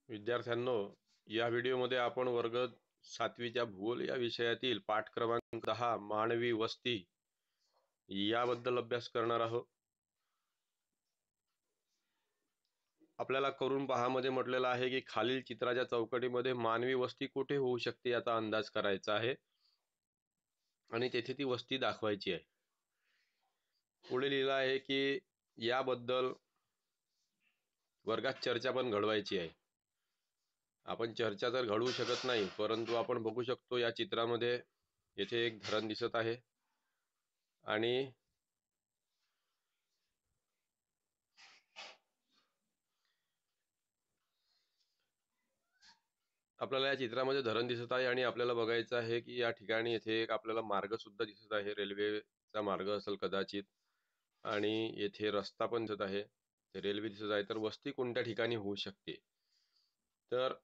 विद्यार्थ्यांनो, या व्हिडिओमध्ये आपण वर्ग 7वीच्या भूगोल या विषयातील पाठ क्रमांक 10 मानवी वस्ती याबद्दल अभ्यास करणार आहोत. आपल्याला करून पहामध्ये म्हटलेलं आहे की खालील चित्राच्या चौकटीमध्ये मानवी वस्ती कुठे होऊ शकते याचा अंदाज करायचा आहे आणि तेथे ती वस्ती दाखवायची आहे. पुढे लिहिलं आहे की याबद्दल वर्गात चर्चा पण घडवायची आहे. आपण चर्चा तर घडवू शकत नाही, परंतु आपण बघू शकतो या चित्रामध्ये येथे एक धरण दिसत आहे आणि आपल्याला या चित्रामध्ये धरण दिसत आहे आणि आपल्याला बघायचं आहे की या ठिकाणी येथे एक आपल्याला मार्ग सुद्धा दिसत आहे. रेल्वेचा मार्ग असेल कदाचित, आणि येथे रस्ता पण दिसत आहे, रेल्वे दिसत आहे. तर वस्ती कोणत्या ठिकाणी होऊ शकते? तर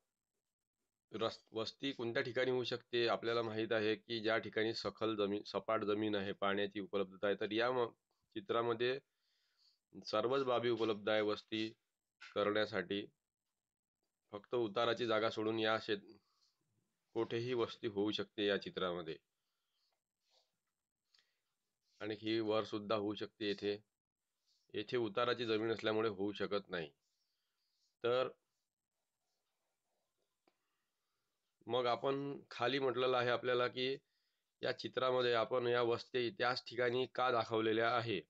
वस्ती कोणत्या ठिकाणी होऊ शकते? आपल्याला माहित आहे की ज्या ठिकाणी सपाट जमीन आहे, पाण्याची उपलब्धता आहे. तर या चित्रामध्ये सर्वच बाबी उपलब्ध आहे वस्ती करण्यासाठी. फक्त उताराची जागा सोडून या कोठेही वस्ती होऊ शकते या चित्रामध्ये. आणि ही वर सुद्धा होऊ शकते. येथे उताराची जमीन असल्यामुळे होऊ शकत नाही. तर मग आपण खाली म्हटलेलं आहे आपल्याला की या चित्रामध्ये आपण या वस्ती त्याच ठिकाणी का दाखवलेल्या आहे,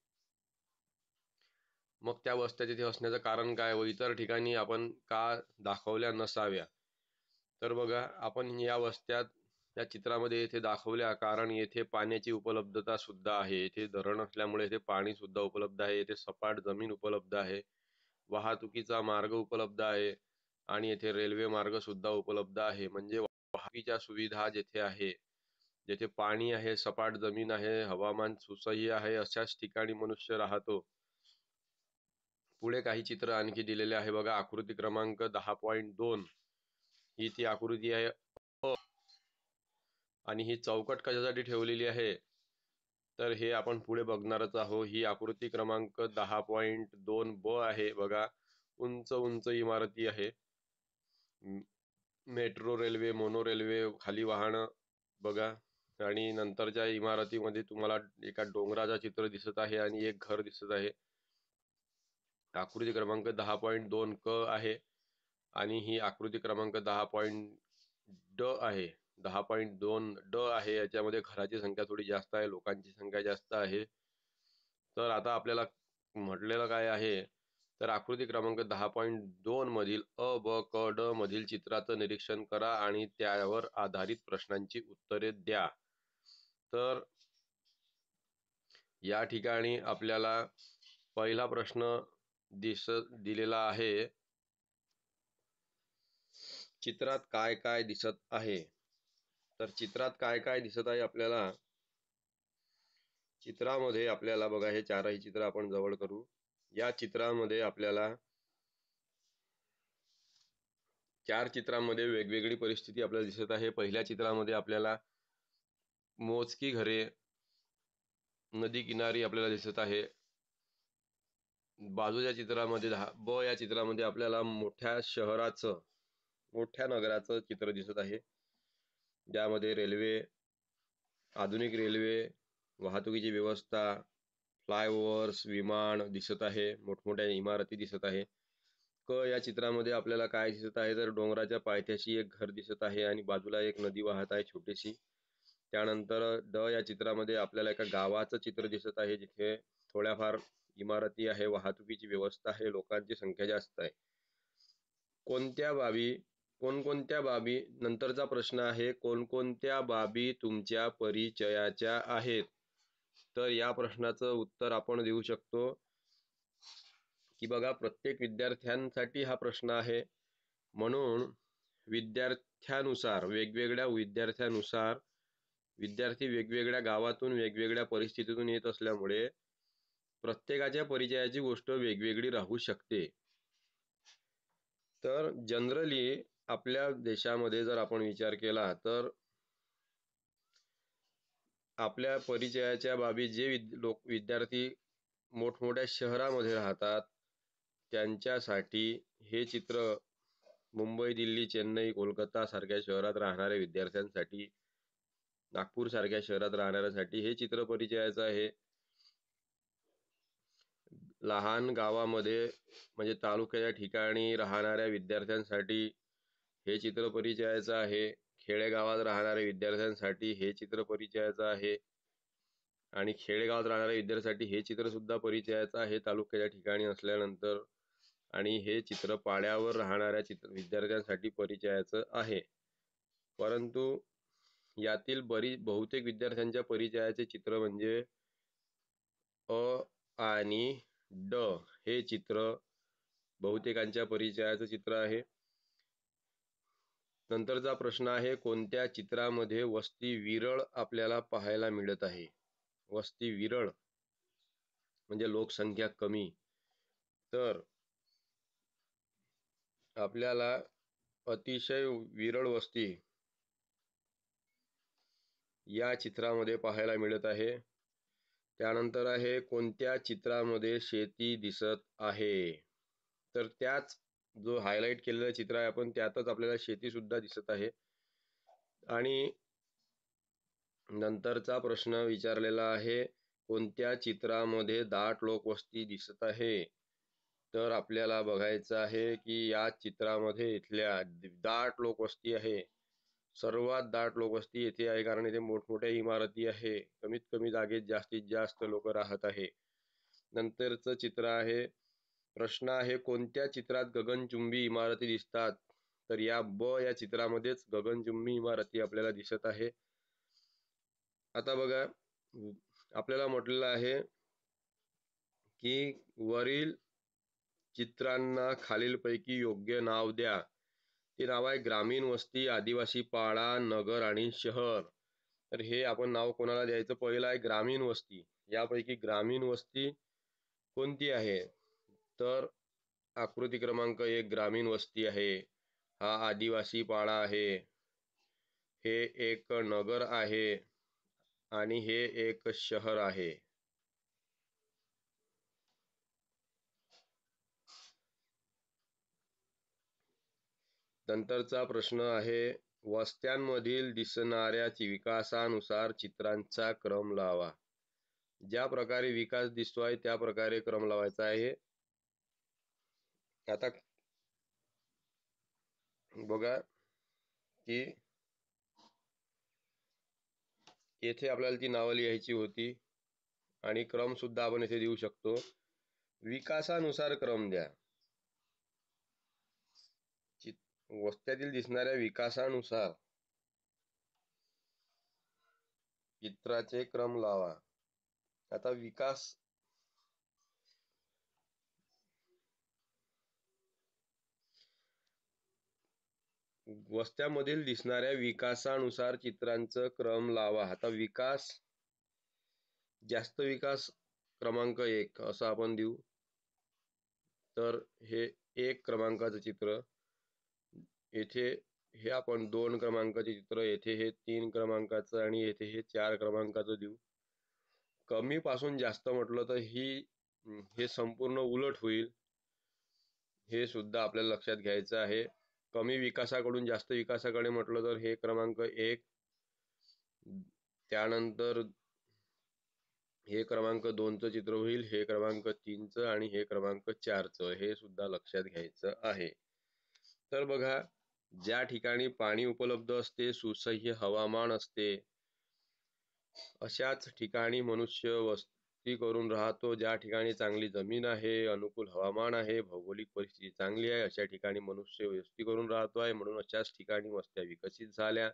मग त्या वस्त्या तिथे असण्याचं कारण काय व इतर ठिकाणी आपण का दाखवल्या नसाव्या. तर बघा, आपण या वस्त्यात या चित्रामध्ये येथे दाखवल्या कारण येथे पाण्याची उपलब्धता सुद्धा आहे. येथे धरण असल्यामुळे येथे पाणी सुद्धा उपलब्ध आहे. येथे सपाट जमीन उपलब्ध आहे, वाहतुकीचा मार्ग उपलब्ध आहे आणि येथे रेल्वे मार्ग सुद्धा उपलब्ध आहे. म्हणजे वाहतुकीच्या सुविधा जेथे आहे, जेथे पाणी आहे, सपाट जमीन आहे, हवामान सुसह्य आहे, अशाच ठिकाणी मनुष्य राहतो. पुढे काही चित्र आणखी दिलेले आहे बघा. आकृती क्रमांक 10.2 ही ती आकृती आहे आणि ही चौकट कशासाठी ठेवलेली आहे तर हे आपण पुढे बघणारच आहोत. ही आकृती क्रमांक 10.2 ब आहे बघा. उंच उंच इमारती आहे, मेट्रो रेल्वे, मोनो रेल्वे खाली वाहनं बघा. आणि नंतरच्या इमारतीमध्ये तुम्हाला एका डोंगराचा चित्र दिसत आहे आणि एक घर दिसत आहे. आकृती क्रमांक 10.2 क आहे आणि ही आकृती क्रमांक 10.ड आहे. 10.2 ड आहे. याच्यामध्ये घराची संख्या थोडी जास्त आहे, लोकांची संख्या जास्त आहे. तर आता आपल्याला म्हटलेलं काय आहे तर आकृती क्रमांक 10.2 मधील अ, ब, क, ड मधील चित्राचं निरीक्षण करा आणि त्यावर आधारित प्रश्नांची उत्तरे द्या. तर या ठिकाणी आपल्याला पहिला प्रश्न दिलेला आहे, चित्रात काय काय दिसत आहे. तर चित्रात काय काय दिसत आहे आपल्याला, चित्रामध्ये आपल्याला बघा, हे चारही चित्र आपण जवळ करू. या चित्रामध्ये आपल्याला चार चित्रांमध्ये वेगवेगळी परिस्थिती आपल्याला दिसत आहे. पहिल्या चित्रामध्ये आपल्याला मोजकी घरे नदी किनारी आपल्याला दिसत आहे. बाजूच्या चित्रामध्ये ब या चित्रामध्ये आपल्याला मोठ्या शहराचं, मोठ्या नगराचं चित्र दिसत आहे, ज्यामध्ये रेल्वे, आधुनिक रेल्वे, वाहतुकीची व्यवस्था, फ्लायओव्हर्स, विमान दिसत आहे, मोठमोठ्या इमारती दिसत आहे. क या चित्रामध्ये आपल्याला काय दिसत आहे तर डोंगराच्या पायथ्याशी एक घर दिसत आहे आणि बाजूला एक नदी वाहत आहे छोटीशी. त्यानंतर ड या चित्रामध्ये आपल्याला एका गावाचं चित्र दिसत आहे, जिथे थोड्याफार इमारती आहे, वाहतुकीची व्यवस्था आहे, लोकांची संख्या जास्त आहे. कोणकोणत्या बाबी, नंतरचा प्रश्न आहे, कोणकोणत्या बाबी तुमच्या परिचयाच्या आहेत. तर या प्रश्नाचं उत्तर आपण देऊ शकतो की बघा, प्रत्येक विद्यार्थ्यांसाठी हा प्रश्न आहे. म्हणून वेगवेगळ्या विद्यार्थ्यानुसार विद्यार्थी वेगवेगळ्या गावातून, वेगवेगळ्या परिस्थितीतून येत असल्यामुळे प्रत्येकाच्या परिचयाची गोष्ट वेगवेगळी राहू शकते. तर जनरली आपल्या देशामध्ये जर आपण विचार केला तर आपल्या परिचयाच्या बाबी जे विद्यार्थी मोठमोठ्या शहरामध्ये राहतात त्यांच्यासाठी हे चित्र मुंबई, दिल्ली, चेन्नई, कोलकाता सारख्या शहरात राहणाऱ्या विद्यार्थ्यांसाठी, नागपूर सारख्या शहरात राहणाऱ्यांसाठी हे चित्र परिचयाचं आहे. लहान गावामध्ये म्हणजे तालुक्याच्या ठिकाणी राहणाऱ्या विद्यार्थ्यांसाठी हे चित्र परिचयाचं आहे. खेडेगावात राहणाऱ्या विद्यार्थ्यांसाठी हे चित्र परिचयाचं आहे. आणि खेडेगावात राहणाऱ्या विद्यार्थ्यांसाठी हे चित्र सुद्धा परिचयाचं आहे तालुक्याच्या ठिकाणी असल्यानंतर. आणि हे चित्र पाड्यावर राहणाऱ्या विद्यार्थ्यांसाठी परिचयाचं आहे. परंतु यातील बहुतेक विद्यार्थ्यांच्या परिचयाचे चित्र म्हणजे अ आणि ड हे चित्र बहुतेकांच्या परिचयाचं चित्र आहे. नंतरचा प्रश्न आहे, कोणत्या चित्रामध्ये वस्ती विरळ आपल्याला पाहायला मिळत आहे? वस्ती विरळ म्हणजे लोकसंख्या कमी. तर आपल्याला अतिशय विरळ वस्ती या चित्रामध्ये पाहायला मिळत आहे. त्यानंतर आहे, कोणत्या चित्रामध्ये शेती दिसत आहे? तर त्याच जो हायलाइट केलेलं चित्र आहे आपण त्यातच आपल्याला शेती सुद्धा दिसत आहे. आणि नंतरचा प्रश्न विचारलेला आहे, कोणत्या चित्रामध्ये दाट लोकवस्ती दिसत आहे? तर आपल्याला बघायचं आहे की या चित्रामध्ये इथल्या दाट लोकवस्ती आहे. सर्वात दाट लोकवस्ती येथे आहे, कारण इथे मोठमोठ्या इमारती आहे. कमीत कमी जागेत जास्तीत जास्त लोक राहत आहे. नंतरचं चित्र आहे, प्रश्न आहे, कोणत्या चित्रात गगनचुंबी इमारती दिसतात? तर या या चित्रामध्येच गगनचुंबी इमारती आपल्याला दिसत आहे. आता बघा, आपल्याला म्हटलेलं आहे की वरील चित्रांना खालीलपैकी योग्य नाव द्या. ते नाव आहे ग्रामीण वस्ती, आदिवासी पाडा, नगर आणि शहर. तर हे आपण नाव कोणाला द्यायचं? पहिलं आहे ग्रामीण वस्ती. यापैकी ग्रामीण वस्ती कोणती आहे? तर आकृती क्रमांक 1 ग्रामीण वस्ती आहे. हा आदिवासी पाडा आहे. हे एक नगर आहे आणि हे एक शहर आहे. नंतरचा प्रश्न आहे, वस्त्यांमधील दिसणाऱ्या विकासानुसार चित्रांचा क्रम लावा. ज्या प्रकारे विकास दिसतोय त्या प्रकारे क्रम लावायचा आहे. आता बघा की येथे आपल्याला ती नावं लिहायची होती आणि क्रम सुद्धा आपण येथे देऊ शकतो. विकासानुसार क्रम द्या. वस्त्यातील दिसणाऱ्या विकासानुसार चित्राचे क्रम लावा. आता वस्त्यामधील दिसणाऱ्या विकासानुसार चित्रांचा क्रम लावा. आता जास्त विकास क्रमांक 1 असं आपण देऊ. तर हे 1 क्रमांकाचं चित्र, येथे हे आपण 2 क्रमांकाचे चित्र, येथे हे 3 क्रमांकाचं आणि येथे हे 4 क्रमांकाचं देऊ. कमी पासून जास्त म्हटलं तर हे संपूर्ण उलट होईल. हे सुद्धा आपल्याला लक्षात घ्यायचं आहे. कमी विकासाकडून जास्त विकासाकडे म्हटलं तर हे क्रमांक 1, त्यानंतर हे क्रमांक 2चं चित्र होईल, हे क्रमांक 3चं आणि हे क्रमांक 4चं. हे सुद्धा लक्षात घ्यायचं आहे. तर बघा, ज्या ठिकाणी पाणी उपलब्ध असते, सुसह्य हवामान असते, अशाच ठिकाणी मनुष्य वस्ती करून राहतो. ज्या ठिकाणी चांगली जमीन आहे, अनुकूल हवामान आहे, भौगोलिक परिस्थिती चांगली आहे, अशा ठिकाणी मनुष्य वस्ती करून राहतो आहे. म्हणून अशाच ठिकाणी वस्त्या विकसित झाल्या.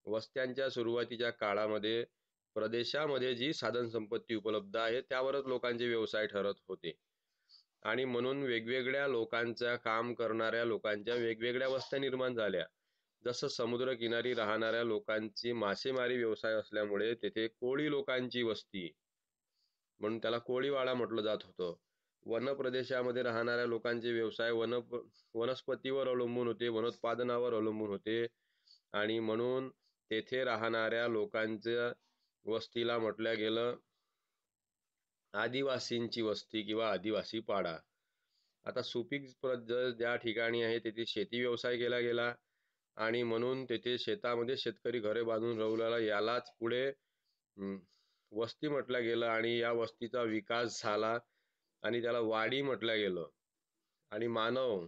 वस्त्यांच्या सुरुवातीच्या काळामध्ये प्रदेशामध्ये जी साधन संपत्ती उपलब्ध आहे त्यावरच लोकांचे व्यवसाय ठरत होते. आणि म्हणून वेगवेगळ्या लोकांचा काम करणाऱ्या लोकांच्या वेगवेगळ्या वस्त्या निर्माण झाल्या. जसं समुद्रकिनारी राहणाऱ्या लोकांची मासेमारी व्यवसाय असल्यामुळे तेथे कोळी लोकांची वस्ती, म्हणून त्याला कोळीवाडा म्हटलं जात होतं. वन प्रदेशामध्ये राहणाऱ्या लोकांचे व्यवसाय वनस्पतीवर अवलंबून होते, वनोत्पादनावर अवलंबून होते, आणि म्हणून तेथे राहणाऱ्या लोकांच्या वस्तीला म्हटलं गेलं आदिवासींची वस्ती किंवा आदिवासी पाडा. आता सुपीक ज्या ठिकाणी आहे तिथे शेती व्यवसाय केला गेला आणि म्हणून तेथे शेतामध्ये शेतकरी घरे बांधून राहू लागला. यालाच पुढे वस्ती म्हटलं गेलं आणि या वस्तीचा विकास झाला आणि त्याला वाडी म्हटलं गेलं. आणि मानव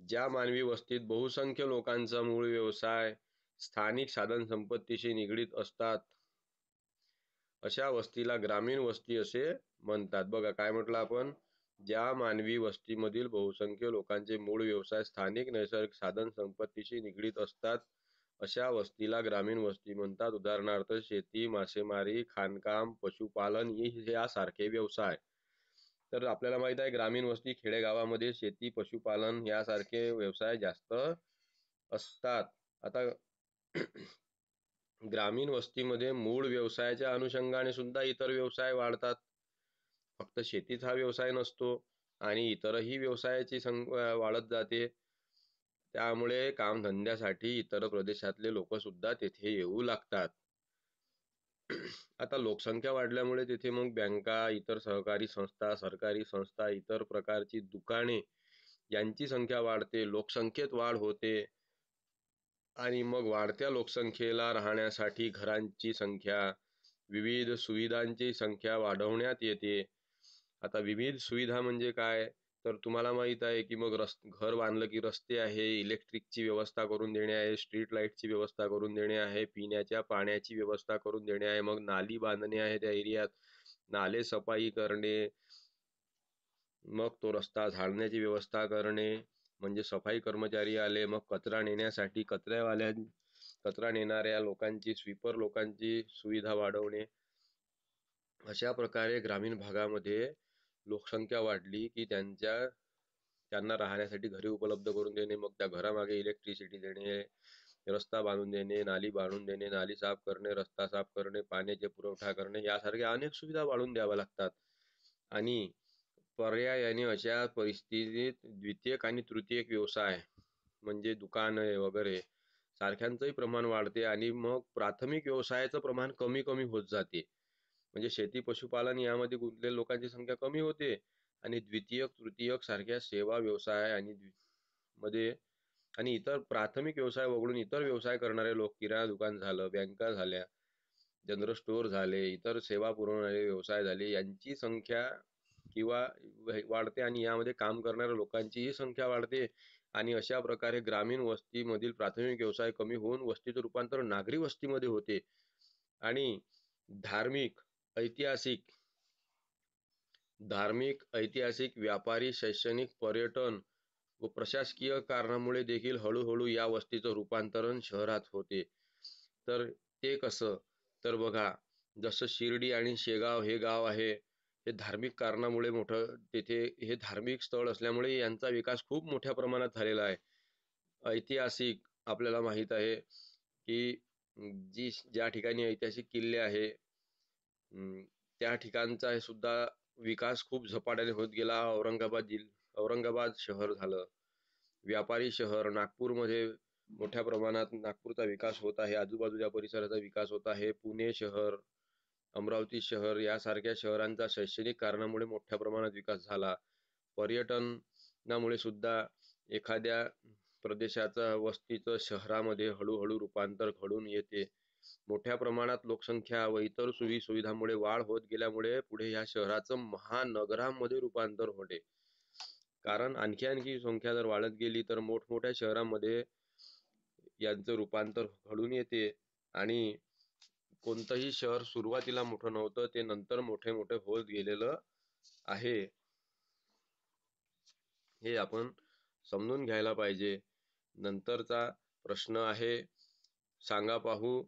ज्या मानवी वस्तीत बहुसंख्य लोकांचा मूळ व्यवसाय स्थानिक साधन संपत्तीशी निगडीत असतात अशा वस्तीला ग्रामीण वस्ती असे म्हणतात. बघा काय म्हटलं आपण, ज्या मानवी वस्तीमधील बहुसंख्य लोकांचे मूळ व्यवसाय स्थानिक नैसर्गिक साधन संपत्तीशी निगडीत असतात अशा वस्तीला ग्रामीण वस्ती म्हणतात. उदाहरणार्थ शेती, मासेमारी, खाणकाम, पशुपालन यासारखे व्यवसाय. तर आपल्याला माहित आहे ग्रामीण वस्ती खेडेगावामध्ये शेती, पशुपालन यासारखे व्यवसाय जास्त असतात. आता ग्रामीण वस्तीमध्ये मूळ व्यवसायाच्या अनुषंगाने सुद्धा इतर व्यवसाय वाढतात. फक्त शेतीच हा व्यवसाय नसतो आणि इतरही व्यवसायाची वाढत जाते. त्यामुळे कामधंद्यासाठी इतर प्रदेशातले लोक सुद्धा तेथे येऊ लागतात. आता लोकसंख्या वाढल्यामुळे तिथे मग बँका, इतर सहकारी संस्था, सरकारी संस्था, इतर प्रकारची दुकाने यांची संख्या वाढते, लोकसंख्येत वाढ होते आणि मग वाढत्या लोकसंख्येला राहण्यासाठी घरांची संख्या, विविध सुविधांची संख्या वाढवण्यात येते. आता विविध सुविधा म्हणजे काय, तर तुम्हाला माहित आहे की मग घर बांधलं की रस्ते आहे, इलेक्ट्रिकची व्यवस्था करून देणे आहे, स्ट्रीट लाईटची व्यवस्था करून देणे आहे, पिण्याच्या पाण्याची व्यवस्था करून देणे आहे, मग नाली बांधणे आहे त्या एरियात, नाले सफाई करणे, मग तो रस्ता झाडण्याची व्यवस्था करणे, म्हणजे सफाई कर्मचारी आले, मग कचरा नेण्यासाठी कचरा नेणाऱ्या लोकांची, स्वीपर लोकांची सुविधा वाढवणे. अशा प्रकारे ग्रामीण भागामध्ये लोकसंख्या वाढली की त्यांना राहण्यासाठी घरे उपलब्ध करून देणे, मग त्या घरामागे इलेक्ट्रिसिटी देणे, रस्ता बांधून देणे, नाली बांधून देणे, नाली साफ करणे, रस्ता साफ करणे, पाण्याचे पुरवठा करणे, यासारख्या अनेक सुविधा वाढवून द्याव्या लागतात. आणि पर्यायाने अशा परिस्थितीत द्वितीयक आणि तृतीयक व्यवसाय म्हणजे दुकाने वगैरे सारख्यांचंही प्रमाण वाढते आणि मग प्राथमिक व्यवसायाचं प्रमाण कमी कमी होत जाते. म्हणजे शेती, पशुपालन यामध्ये गुंतलेल्या लोकांची संख्या कमी होते आणि द्वितीयक, तृतीयक सारख्या सेवा व्यवसाय मध्ये आणि इतर प्राथमिक व्यवसाय वगळून इतर व्यवसाय करणारे लोक, किराणा दुकान झालं, बँका झाल्या, जनरल स्टोअर झाले, इतर सेवा पुरवणारे व्यवसाय झाले, यांची संख्या वाढते आणि यामध्ये काम करणाऱ्या लोकांचीही संख्या वाढते आणि अशा प्रकारे ग्रामीण वस्तीमधील प्राथमिक व्यवसाय कमी होऊन वस्तीचं रूपांतर नागरी वस्तीमध्ये होते आणि धार्मिक, ऐतिहासिक, व्यापारी, शैक्षणिक, पर्यटन व प्रशासकीय कारणामुळे देखील हळूहळू या वस्तीचं रूपांतरण शहरात होते. तर ते कसं, तर बघा, जसं शिर्डी आणि शेगाव हे गाव आहे, हे धार्मिक कारणामुळे तिथे हे धार्मिक स्थळ असल्यामुळे यांचा विकास खूप मोठ्या प्रमाणात झालेला आहे. ऐतिहासिक आपल्याला माहित आहे की ज्या ठिकाणी ऐतिहासिक किल्ले आहे त्या ठिकाणचा सुद्धा विकास खूप झपाट्याने होत गेला. औरंगाबाद शहर झालं, व्यापारी शहर, नागपूरमध्ये मोठ्या प्रमाणात नागपूरचा विकास होत आहे, आजूबाजूच्या परिसराचा विकास होत आहे, पुणे शहर, अमरावती शहर यासारख्या शहरांचा शैक्षणिक कारणामुळे मोठ्या प्रमाणात विकास झाला. पर्यटनामुळे सुद्धा एखाद्या प्रदेशाचा वस्तीचं शहरामध्ये हळूहळू रूपांतर घडून येते. मोठ्या प्रमाणात लोकसंख्या व इतर सुविधांमुळे वाढ होत गेल्यामुळे पुढे या शहराचं महानगरामध्ये रूपांतर होते. कारण आणखी संख्या जर वाढत गेली तर मोठमोठ्या शहरांमध्ये यांचं रूपांतर घडून येते आणि कोणतंही शहर सुरुवातीला मोठं नव्हतं, ते नंतर मोठे मोठे होत गेलेलं आहे. हे आपण समजून घ्यायला पाहिजे. नंतरचा प्रश्न आहे, सांगा पाहू.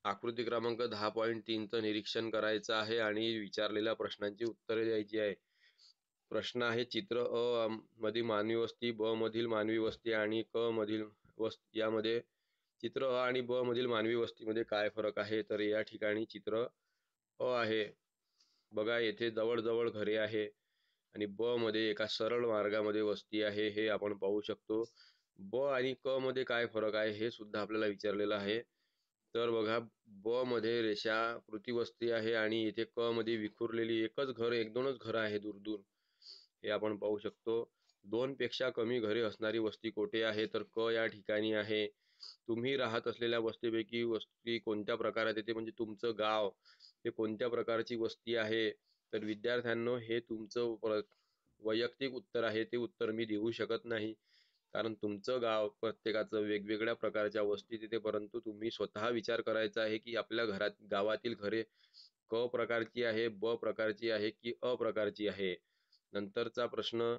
आकृती क्रमांक 10.3चं निरीक्षण करायचं आहे आणि विचारलेल्या प्रश्नांची उत्तरे द्यायची आहे. प्रश्न आहे, चित्र अ मधील मानवी वस्ती, ब मधील मानवी वस्ती आणि क मधील वस्ती यामध्ये चित्र अ आणि ब मधील मानवी वस्तीमध्ये काय फरक आहे. तर या ठिकाणी चित्र अ आहे. बघा, येथे जवळजवळ घरे आहे आणि ब मध्ये एका सरळ मार्गामध्ये वस्ती आहे, हे आपण पाहू शकतो. ब आणि क मध्ये काय फरक आहे हे सुद्धा आपल्याला विचारलेलं आहे. तर बघा, ब मध्ये रेषाकृती वस्ती आहे आणि इथे क मध्ये विखुरलेली एक दोनच घरं आहे दूर दूर, हे आपण पाहू शकतो. 2 पेक्षा कमी घरे असणारी वस्ती कोठे आहे? तर क या ठिकाणी आहे. तुम्ही राहत असलेल्या वस्तीपैकी वस्ती कोणत्या प्रकारात येते? म्हणजे तुमचं गाव हे कोणत्या प्रकारची वस्ती आहे? तर विद्यार्थ्यांनो, हे तुमचं वैयक्तिक उत्तर आहे. ते उत्तर मी देऊ शकत नाही. कारण तुमचं गाव प्रत्येकाचं वेगवेगळ्या प्रकारच्या वस्ती तिथे, परंतु तुम्ही स्वतः विचार करायचा आहे की आपल्या गावातील घरे क प्रकारची आहे, ब प्रकारची आहे की अ प्रकारची आहे. नंतरचा प्रश्न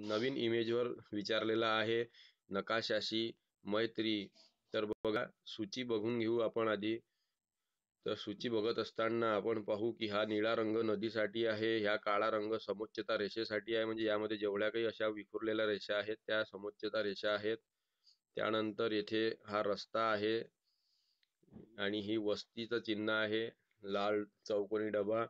नवीन इमेजवर विचारलेला आहे, नकाशाशी मैत्री. तर बघा, सूची बघून घेऊ आपण आधी. तर सूची बघत असताना आपण पाहू की हा निळा रंग नदीसाठी आहे, ह्या काळा रंग समोच्चता रेषेसाठी आहे. म्हणजे यामध्ये जेवढ्या काही अशा विखुरलेल्या रेषा आहेत त्या समोच्चता रेषा आहेत. त्यानंतर येथे हा रस्ता आहे आणि ही वस्तीचं चिन्ह आहे, लाल चौकोनी डबा.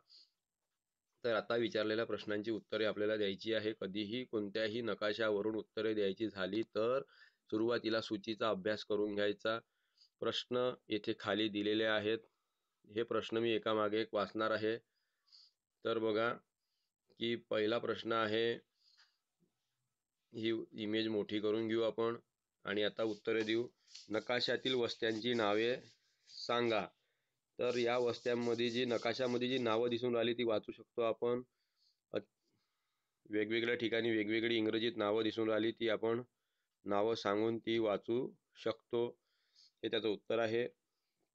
तर आता विचारलेल्या प्रश्नांची उत्तरे आपल्याला द्यायची आहे. कधीही कोणत्याही नकाशावरून उत्तरे द्यायची झाली तर सुरुवातीला सूचीचा अभ्यास करून घ्यायचा. प्रश्न येथे खाली दिलेले आहेत. हे प्रश्न मी एकामागे एक वाचणार आहे. तर बघा की पहिला प्रश्न आहे, ही इमेज मोठी करून घेऊ आपण आणि आता उत्तरे देऊ. नकाशातील वस्त्यांची नावे सांगा. तर या वस्त्यांमध्ये जी नकाशामध्ये जी नावं दिसून राहिली ती वाचू शकतो आपण. वेगवेगळ्या ठिकाणी वेगवेगळी इंग्रजीत नावं दिसून राहिली, ती आपण नावं सांगून ती वाचू शकतो. हे त्याचं उत्तर आहे.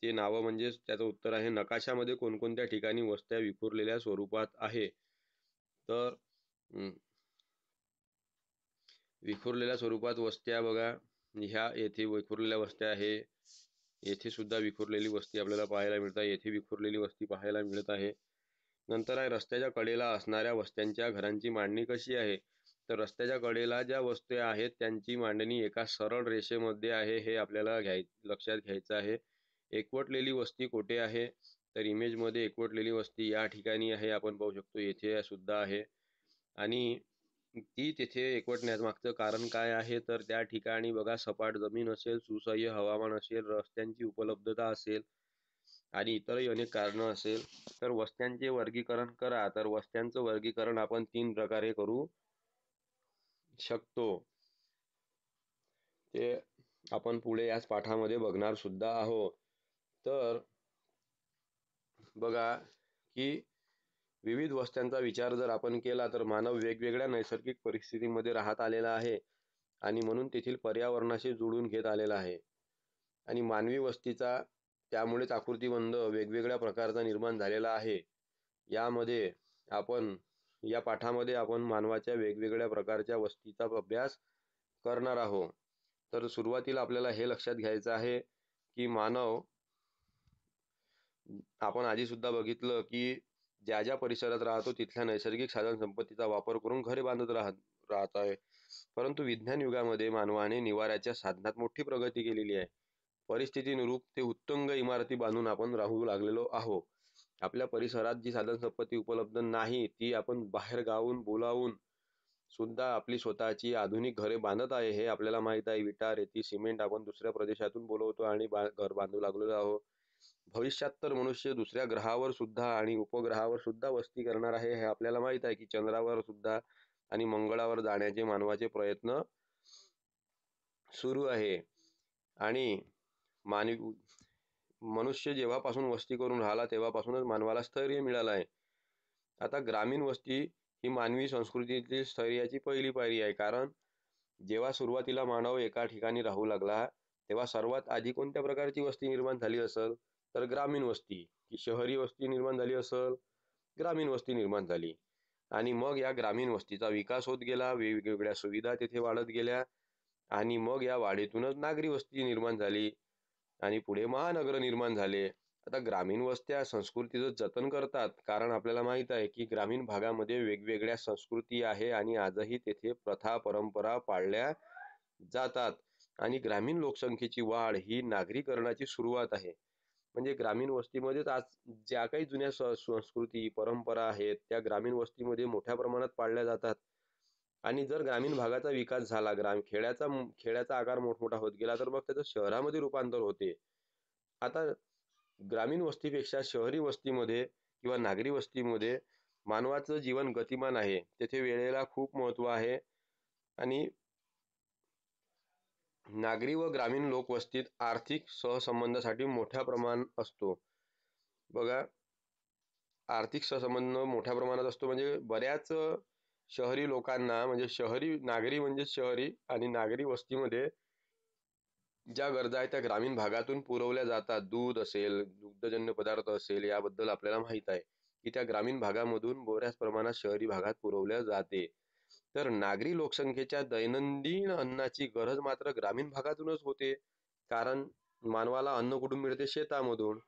ते नावं म्हणजेच त्याचं उत्तर आहे, नकाशामध्ये कोणकोणत्या ठिकाणी वस्त्या विखुरलेल्या स्वरूपात आहे. तर विखुरलेल्या स्वरूपात वस्त्या बघा, ह्या येथे विखुरलेल्या वस्त्या आहे. येथे सुद्धा विखुरलेली वस्ती आपल्याला पाहायला मिळत आहे. येथे विखुरलेली वस्ती पाहायला मिळत आहे. नंतर आहे, रस्त्याच्या कडेला असणाऱ्या वस्त्यांच्या घरांची मांडणी कशी आहे? तर रस्त्याच्या कडेला ज्या वस्त्या आहेत त्यांची मांडणी एका सरळ रेषेमध्ये आहे, हे आपल्याला लक्षात घ्यायचं आहे. एकवटलेली वस्ती कोठे आहे? तर इमेजमध्ये एकवटलेली वस्ती या ठिकाणी आहे, आपण पाहू शकतो. येथे सुद्धा आहे. आणि ती तिथे एकवटण्यात मागचं कारण काय आहे? तर त्या ठिकाणी बघा, सपाट जमीन असेल, सुसह्य हवामान असेल, रस्त्यांची उपलब्धता असेल आणि इतरही अनेक कारणं असेल. तर वस्त्यांचे वर्गीकरण करा. तर वस्त्यांचं वर्गीकरण आपण 3 प्रकारे करू शकतो. ते आपण पुढे याच पाठामध्ये बघणार सुद्धा आहोत. तर बघा की विविध वस्त्यांचा विचार जर आपण केला तर मानव वेगवेगळ्या नैसर्गिक परिस्थितीमध्ये राहत आलेला आहे आणि म्हणून तेथील पर्यावरणाशी जुळून घेत आलेला आहे. आणि मानवी वस्तीचा त्यामुळेच आकृतिबंध वेगवेगळ्या प्रकारचा निर्माण झालेला आहे. यामध्ये आपण या पाठामध्ये आपण मानवाच्या वेगवेगळ्या प्रकारच्या वस्तीचा अभ्यास करणार आहोत. तर सुरुवातीला आपल्याला हे लक्षात घ्यायचं आहे की मानव, आपण आधी सुद्धा बघितलं की ज्या ज्या परिसरात राहतो तिथल्या नैसर्गिक साधन संपत्तीचा वापर करून घरे बांधत राहत आहे. परंतु विज्ञान युगामध्ये मानवाने निवाऱ्याच्या साधनात मोठी प्रगती केलेली आहे. परिस्थितीनुरूप ते उत्तुंग इमारती बांधून आपण राहू लागलेलो आहोत. आपल्या परिसरात जी साधन संपत्ती उपलब्ध नाही ती आपण बाहेर गावून बोलावून सुद्धा आपली स्वतःची आधुनिक घरे बांधत आहे, हे आपल्याला माहित आहे. विटा, रेती, सिमेंट आपण दुसऱ्या प्रदेशातून बोलवतो आणि घर बांधू लागलेलो आहोत. भविष्यात तर मनुष्य दुसऱ्या ग्रहावर सुद्धा आणि उपग्रहावर सुद्धा वस्ती करणार आहे, हे आपल्याला माहित आहे. की चंद्रावर सुद्धा आणि मंगळावर जाण्याचे मानवाचे प्रयत्न सुरू आहे. आणि मनुष्य जेव्हापासून वस्ती करून राहिला तेव्हापासूनच मानवाला स्थैर्य मिळालं आहे. आता ग्रामीण वस्ती ही मानवी संस्कृतीतील स्थैर्याची पहिली पायरी आहे. कारण जेव्हा सुरुवातीला मानव एका ठिकाणी राहू लागला तेव्हा सर्वात आधी कोणत्या प्रकारची वस्ती निर्माण झाली असेल? तर ग्रामीण वस्ती. की शहरी वस्ती निर्माण झाली असेल? ग्रामीण वस्ती निर्माण झाली. आणि मग या ग्रामीण वस्तीचा विकास होत गेला, वेगवेगळ्या सुविधा तिथे वाढत गेल्या आणि मग या वाढीतूनच नागरी वस्ती निर्माण झाली आणि पुढे महानगर निर्माण झाले. आता ग्रामीण वस्त्या संस्कृतीचं जतन करतात, कारण आपल्याला माहित आहे की ग्रामीण भागामध्ये वेगवेगळ्या संस्कृती आहे आणि आजही तेथे प्रथा परंपरा पाळल्या जातात. आणि ग्रामीण लोकसंख्येची वाढ ही नागरीकरणाची सुरुवात आहे. म्हणजे ग्रामीण वस्तीमध्येच आज ज्या काही जुन्या संस्कृती परंपरा आहेत त्या ग्रामीण वस्तीमध्ये मोठ्या प्रमाणात पाळल्या जातात. आणि जर ग्रामीण भागाचा विकास झाला, खेड्याचा आकार मोठमोठा होत गेला तर मग त्याचं शहरामध्ये रूपांतर होते. आता ग्रामीण वस्तीपेक्षा शहरी वस्तीमध्ये किंवा नागरी वस्तीमध्ये मानवाचं जीवन गतिमान आहे, तेथे वेळेला खूप महत्त्व आहे. आणि नागरी व ग्रामीण लोकवस्तीत आर्थिक सहसंबंधासाठी मोठ्या प्रमाणात असतो. बघा, आर्थिक सहसंबंध मोठ्या प्रमाणात असतो म्हणजे बऱ्याच शहरी लोकांना, म्हणजे शहरी नागरी म्हणजे शहरी आणि नागरी वस्तीमध्ये ज्या गरजा आहेत त्या ग्रामीण भागातून पुरवल्या जातात. दूध असेल, दुग्धजन्य पदार्थ असेल, याबद्दल आपल्याला माहित आहे की त्या ग्रामीण भागामधून बऱ्याच प्रमाणात शहरी भागात पुरवल्या जाते. तर नागरी लोकसंख्येच्या दैनंदिन अन्नाची गरज मात्र ग्रामीण भागातूनच होते. कारण मानवाला अन्न कुठून मिळते? शेतामधून.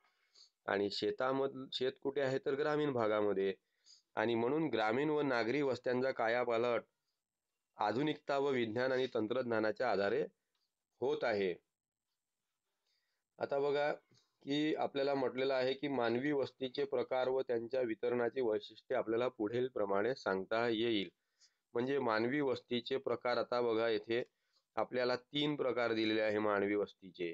आणि शेत कुठे आहे? तर ग्रामीण भागामध्ये. आणि म्हणून ग्रामीण व नागरी वस्त्यांचा कायापालट आधुनिकता व विज्ञान आणि तंत्रज्ञानाच्या आधारे होत आहे. आता बघा की आपल्याला म्हटलेलं आहे की मानवी वस्तीचे प्रकार व त्यांच्या वितरणाची वैशिष्ट्ये आपल्याला पुढील प्रमाणे सांगता येईल. म्हणजे मानवी वस्तीचे प्रकार आता बघा, येथे आपल्याला 3 प्रकार दिलेले आहे मानवी वस्तीचे.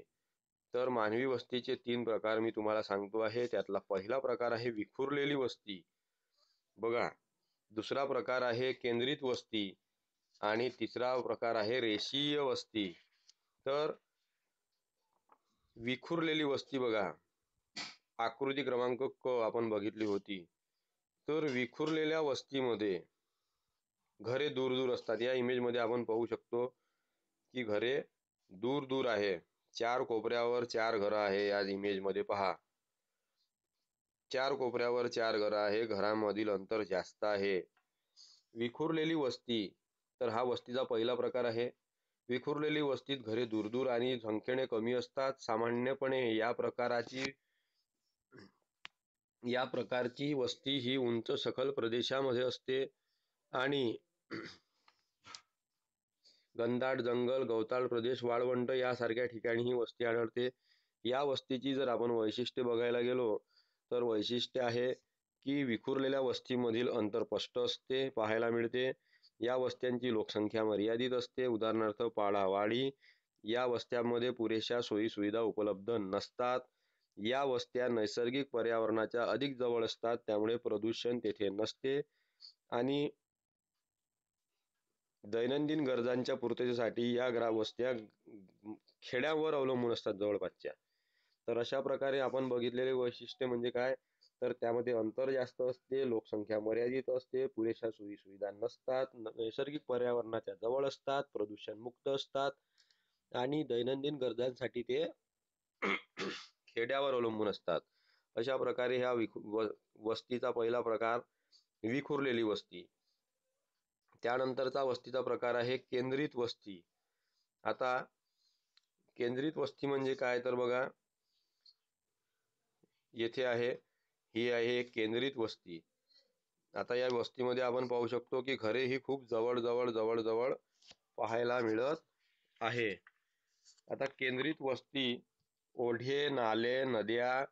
तर मानवी वस्तीचे 3 प्रकार मी तुम्हाला सांगतो आहे. त्यातला पहिला प्रकार आहे विखुरलेली वस्ती. बघा, दुसरा प्रकार आहे केंद्रित वस्ती आणि तिसरा प्रकार आहे रेषीय वस्ती. तर विखुरलेली वस्ती बघा, आकृती क्रमांक क आपण बघितली होती. तर विखुरलेल्या वस्तीमध्ये घरे दूर दूर असतात. या इमेज मध्ये आपण पाहू शकतो की घरे दूर दूर आहे. 4 कोपऱ्यावर 4 घरं आहे. या इमेज मध्ये पहा, 4 कोपऱ्यावर 4 घरं आहे. घरामधील अंतर जास्त आहे. विखुरलेली वस्ती, तर हा वस्तीचा पहिला प्रकार आहे. विखुरलेली वस्तीत घरे दूर दूर आणि संख्येने कमी असतात. सामान्यपणे या प्रकारची वस्ती ही उंच सखल प्रदेशामध्ये असते आणि घनदाट जंगल, गवताळ प्रदेश, वाळवंट यासारख्या ठिकाणी ही वस्ती आढळते. या वस्तीची जर आपण वैशिष्ट्ये बघायला गेलो तर वैशिष्ट्य आहे की विखुरलेल्या वस्तीमधील अंतर स्पष्ट असते, पाहायला मिळते. या वस्त्यांची लोकसंख्या मर्यादित असते. उदाहरणार्थ पाडावाडी. या वस्त्यांमध्ये पुरेशा सोयीसुविधा उपलब्ध नसतात. या वस्त्या नैसर्गिक पर्यावरणाच्या अधिक जवळ असतात, त्यामुळे प्रदूषण तेथे नसते. आणि दैनंदिन गरजांच्या पूर्ततेसाठी या वस्त्या खेड्यावर अवलंबून असतात जवळपासच्या. तर अशा प्रकारे आपण बघितलेले वैशिष्ट्य म्हणजे काय? तर त्यामध्ये अंतर जास्त असते, लोकसंख्या मर्यादित असते, पुरेशा सोयीसुविधा नसतात, नैसर्गिक पर्यावरणाच्या जवळ असतात, प्रदूषण मुक्त असतात आणि दैनंदिन गरजांसाठी ते खेड्यावर अवलंबून असतात. अशा प्रकारे ह्या वस्तीचा पहिला प्रकार विखुरलेली वस्ती. त्यानंतरचा वस्तीचा प्रकार आहे केंद्रित वस्ती. आता केंद्रित वस्ती म्हणजे काय? तर बघा, येथे आहे, ही आहे एक केंद्रित वस्ती. आता या वस्तीमध्ये आपण पाहू शकतो की घरे ही खूप जवळ जवळ जवळ जवळ पाहायला मिळत आहे. आता केंद्रित वस्ती ओढे, नाले, नद्या,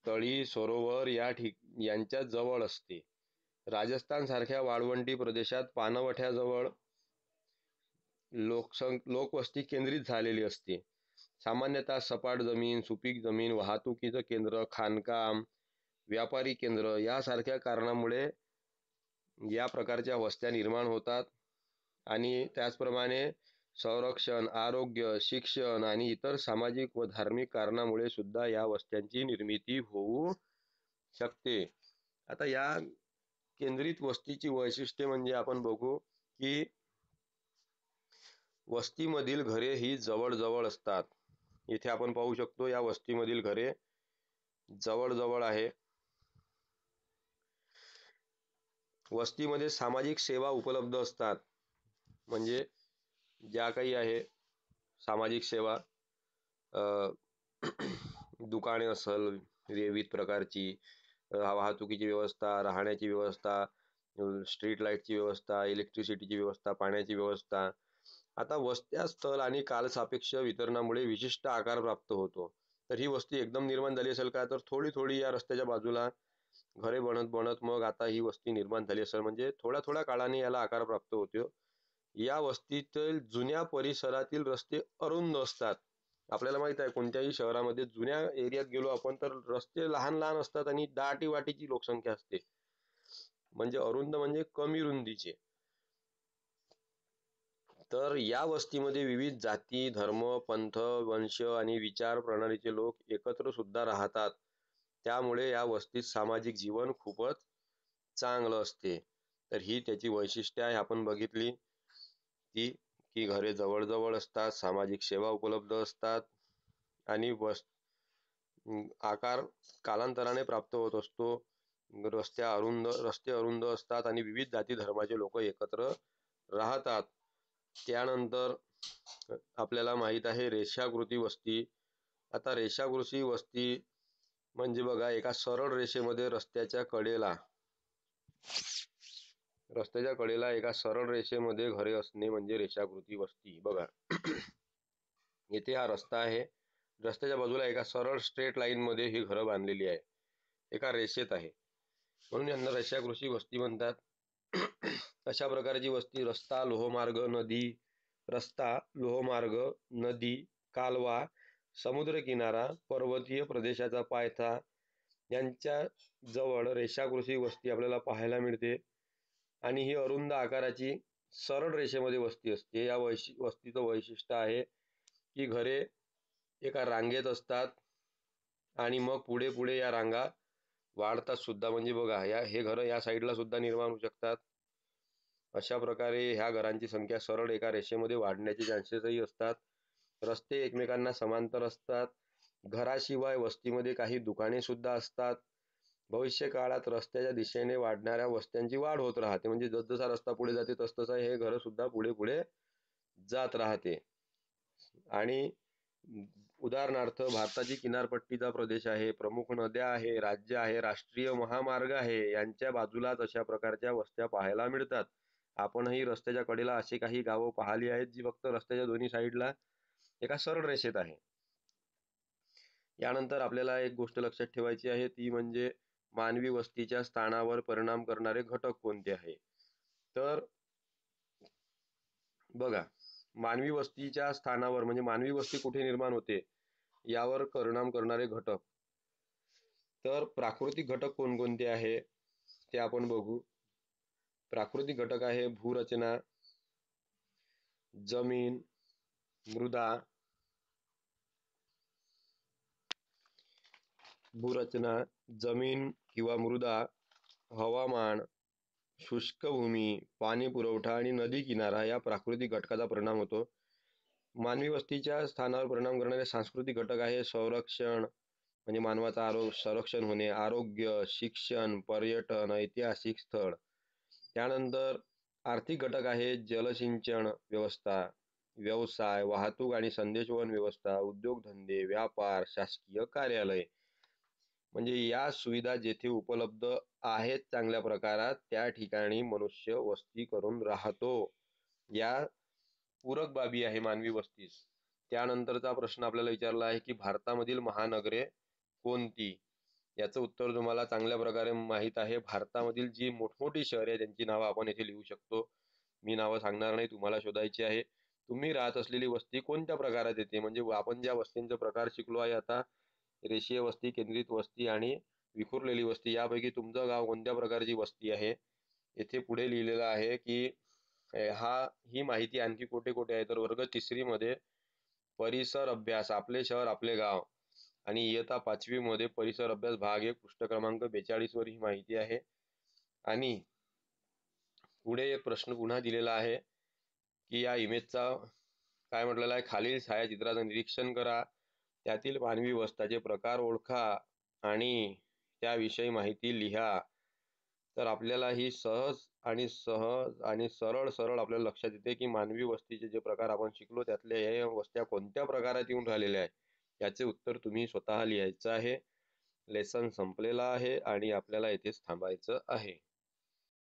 तळी, सरोवर यांच्या जवळ असते. राजस्थान सारख्या वाळवंटी प्रदेशात पाणवठ्याजवळ लोकवस्ती केंद्रित झालेली असते. सामान्यतः सपाट जमीन, सुपीक जमीन, वाहतुकीचं केंद्र, खाणकाम, व्यापारी केंद्र यासारख्या कारणामुळे या प्रकारच्या वस्त्या निर्माण होतात. आणि त्याचप्रमाणे संरक्षण, आरोग्य, शिक्षण आणि इतर सामाजिक व धार्मिक कारणामुळे सुद्धा या वस्त्यांची निर्मिती होऊ शकते. आता या केंद्रित वस्तीची वैशिष्ट्ये म्हणजे आपण बघू की वस्तीमधील घरे ही जवळ जवळ असतात. इथे आपण पाहू शकतो या वस्तीमधील घरे जवळ जवळ आहे. वस्तीमध्ये सामाजिक सेवा उपलब्ध असतात. म्हणजे ज्या काही आहे सामाजिक सेवा, दुकाने असेल विविध प्रकारची, वाहतुकीची व्यवस्था, राहण्याची व्यवस्था, स्ट्रीट लाईटची व्यवस्था, इलेक्ट्रिसिटीची व्यवस्था, पाण्याची व्यवस्था. आता वस्त्या स्थळ आणि कालसापेक्ष वितरणामुळे विशिष्ट आकार प्राप्त होतो. तर ही वस्ती एकदम निर्माण झाली असेल का? तर थोडी थोडी या रस्त्याच्या बाजूला घरे बनत बनत मग आता ही वस्ती निर्माण झाली असेल. म्हणजे थोड्या थोड्या काळाने याला आकार प्राप्त होतो. या वस्तीतील जुन्या परिसरातील रस्ते अरुंद असतात. आपल्याला माहित आहे कोणत्याही शहरामध्ये जुन्या एरियात गेलो आपण तर रस्ते लहान लहान असतात आणि दाटीवाटीची लोकसंख्या असते. म्हणजे अरुंद म्हणजे कमी रुंदीचे. तर या वस्तीमध्ये विविध जाती, धर्म, पंथ, वंश आणि विचार प्रणालीचे लोक एकत्र सुद्धा राहतात. त्यामुळे या वस्तीत सामाजिक जीवन खूपच चांगलं असते. तर ही त्याची वैशिष्ट्ये आहे आपण बघितली ती, की घरे जवळ असतात, सामाजिक सेवा उपलब्ध असतात आणि आकार कालांतराने प्राप्त होत असतो. रस्ते अरुंद असतात आणि विविध जाती धर्माचे लोक एकत्र राहतात. त्यानंतर आपल्याला माहित आहे रेषाकृती वस्ती. आता रेषाकृती वस्ती म्हणजे बघा, एका सरळ रेषेमध्ये रस्त्याच्या कडेला एका सरळ रेषेमध्ये घरे असणे म्हणजे रेषाकृती वस्ती. बघा येथे हा रस्ता आहे, रस्त्याच्या बाजूला एका सरळ स्ट्रेट लाईन मध्ये ही घरं बांधलेली आहे, एका रेषेत आहे, म्हणून यांना रेषाकृती वस्ती म्हणतात. अशा प्रकारची वस्ती रस्ता, लोहमार्ग, नदी, कालवा, समुद्रकिनारा, पर्वतीय प्रदेशाचा पायथा यांच्या जवळ रेषाकृती वस्ती आपल्याला पाहायला मिळते. आणि ही अरुंद आकाराची सरळ रेषेमध्ये वस्ती असते. या वस्तीचं वैशिष्ट्य आहे की घरे एका रांगेत असतात आणि मग पुढे पुढे या रांगा वाढतात सुद्धा. म्हणजे बघा हे घरं या साईडला सुद्धा निर्माण होऊ शकतात. अशा प्रकारे ह्या घरांची संख्या सरळ एका रेषेमध्ये वाढण्याचे चान्सेसही असतात. रस्ते एकमेकांना समांतर असतात. घराशिवाय वस्तीमध्ये काही दुकाने सुद्धा असतात. भविष्य काळात रस्त्याच्या दिशेने वाढणाऱ्या वस्त्यांची वाढ होत राहते. म्हणजे जसजसा रस्ता पुढे जाते तसतसं हे घर सुद्धा पुढे पुढे जात राहते. आणि उदाहरणार्थ भारताची किनारपट्टीचा प्रदेश आहे, प्रमुख नद्या आहे, राज्य आहे, राष्ट्रीय महामार्ग आहे, यांच्या बाजूलाच अशा प्रकारच्या वस्त्या पाहायला मिळतात. आपणही रस्त्याच्या कडेला अशी काही गावं पाहिली आहेत जी फक्त रस्त्याच्या दोन्ही साईडला एका सरळ रेषेत आहे. यानंतर आपल्याला एक गोष्ट लक्षात ठेवायची आहे, ती म्हणजे मानवी वस्तीच्या स्थानावर परिणाम करणारे घटक कोणते आहे. तर बघा, मानवी वस्तीच्या स्थानावर म्हणजे मानवी वस्ती कुठे निर्माण होते यावर परिणाम करणारे घटक. तर प्राकृतिक घटक कोणकोणते आहे ते आपण बघू. प्राकृतिक घटक आहे भूरचना, जमीन, मृदा, जमीन किंवा मृदा, हवामान, शुष्क भूमी, पाणी पुरवठा आणि नदी किनारा या प्राकृतिक घटकाचा परिणाम होतो. मानवी वस्तीच्या स्थानावर परिणाम करणारे सांस्कृतिक घटक आहे संरक्षण, म्हणजे मानवाचा संरक्षण होणे, आरोग्य, शिक्षण, पर्यटन, ऐतिहासिक स्थळ. त्यानंतर आर्थिक घटक आहे जलसिंचन व्यवस्था, व्यवसाय, वाहतूक आणि संदेशवहन व्यवस्था, उद्योगधंदे, व्यापार, शासकीय कार्यालय. म्हणजे या सुविधा जेथे उपलब्ध आहेत चांगल्या प्रकारात त्या ठिकाणी मनुष्य वस्ती करून राहतो. या पूरक बाबी आहे मानवी वस्तीस. त्यानंतरचा प्रश्न आपल्याला विचारला आहे की भारतामधील महानगरे कोणती. याचं उत्तर तुम्हाला चांगल्या प्रकारे माहीत आहे. भारतामधील जी मोठमोठी शहरे त्यांची नावं आपण येथे लिहू शकतो. मी नावं सांगणार नाही, तुम्हाला शोधायची आहे. तुम्ही राहत असलेली वस्ती कोणत्या प्रकारात येते. म्हणजे आपण ज्या वस्तींचे प्रकार शिकलो आहे आता, रेषीय वस्ती, केंद्रित वस्ती आणि विखुरलेली वस्ती, यापैकी तुमचं गाव कोणत्या प्रकारची वस्ती आहे. येथे पुढे लिहिलेलं आहे की ही माहिती आणखी कुठे कुठे आहे. तर वर्ग 3री मध्ये परिसर अभ्यास, आपले शहर आपले गाव, आणि इयत्ता 5वी मध्ये परिसर अभ्यास भाग 1 पृष्ठ क्रमांक 42 वर ही माहिती आहे. आणि पुढे एक प्रश्न पुन्हा दिलेला आहे की या इमेजचा काय म्हटलेला आहे, खालील छायाचित्राचं निरीक्षण करा, त्यातील मानवी वस्त्याचे प्रकार ओळखा आणि त्याविषयी माहिती लिहा. तर आपल्याला ही सहज आणि सरळ आपल्याला लक्षात येते की मानवी वस्तीचे जे प्रकार आपण शिकलो त्यातल्या या वस्त्या कोणत्या प्रकारात येऊन राहिलेल्या आहे. याचे उत्तर तुम्ही स्वतः लिहायचं आहे. लेसन संपलेला आहे आणि आपल्याला इथेच थांबायचं आहे.